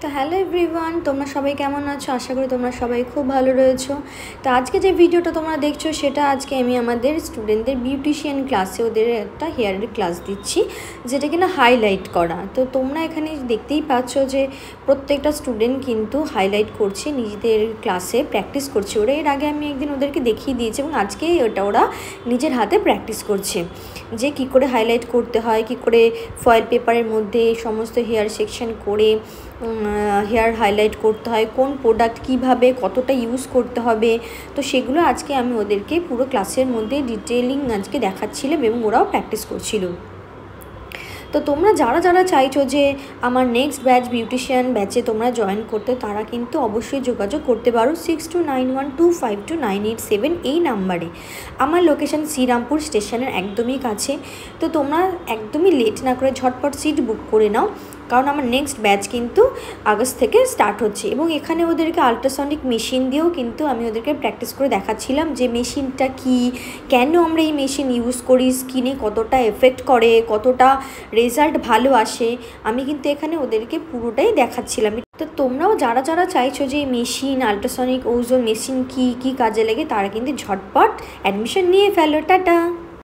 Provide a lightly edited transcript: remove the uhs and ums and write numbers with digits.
তো hello everyone, তোমরা সবাই কেমন আছো? আশা করি তোমরা সবাই খুব ভালো রয়েছো। তো আজকে যে ভিডিওটা তোমরা দেখছো সেটা আজকে আমি আমাদের স্টুডেন্টদের বিউটিশিয়ান ক্লাসে ওদের একটা হেয়ারের ক্লাস দিচ্ছি, যেটা কিনা হাইলাইট করা। তো তোমরা এখানে দেখতেই পাচ্ছ যে প্রত্যেকটা স্টুডেন্ট কিন্তু হাইলাইট করছে, নিজেদের ক্লাসে প্র্যাকটিস করছে। ওরা এর আগে আমি একদিন ওদেরকে দেখিয়ে দিয়েছি এবং আজকে ওরা নিজের হাতে প্র্যাকটিস করছে যে কী করে হাইলাইট করতে হয়, কী করে ফয়েল পেপারের মধ্যে সমস্ত হেয়ার সেকশন করে হেয়ার হাইলাইট করতে হয়, কোন প্রোডাক্ট কিভাবে কতটা ইউজ করতে হবে। তো সেগুলো আজকে আমি ওদেরকে পুরো ক্লাসের মধ্যে ডিটেলিং আজকে দেখাচ্ছিলাম এবং ওরাও প্র্যাকটিস করছিল। তো তোমরা যারা যারা চাইছো যে আমার নেক্সট ব্যাচ বিউটিশিয়ান ব্যাচে তোমরা জয়েন করতে, তারা কিন্তু অবশ্যই যোগাযোগ করতে পারো 6291252987 এই নাম্বারে। আমার লোকেশান শ্রীরামপুর স্টেশনের একদমই কাছে। তো তোমরা একদমই লেট না করে ঝটপট সিট বুক করে নাও, কারণ আমার নেক্সট ব্যাচ কিন্তু আগস্ট থেকে স্টার্ট হচ্ছে। এবং এখানে ওদেরকে আল্ট্রাসনিক মেশিন দিয়েও কিন্তু আমি ওদেরকে প্র্যাকটিস করে দেখাচ্ছিলাম যে মেশিনটা কি, কেন আমরা এই মেশিন ইউজ করি, স্কিনে কতটা এফেক্ট করে, কতটা রেজাল্ট ভালো আসে, আমি কিন্তু এখানে ওদেরকে পুরোটাই দেখাচ্ছিলাম। তো তোমরাও যারা যারা চাইছো যে এই মেশিন আল্ট্রাসনিক ওজোন মেশিন কি কাজে লাগে, তারা কিন্তু ঝটপট অ্যাডমিশন নিয়ে ফেলো। টাটা।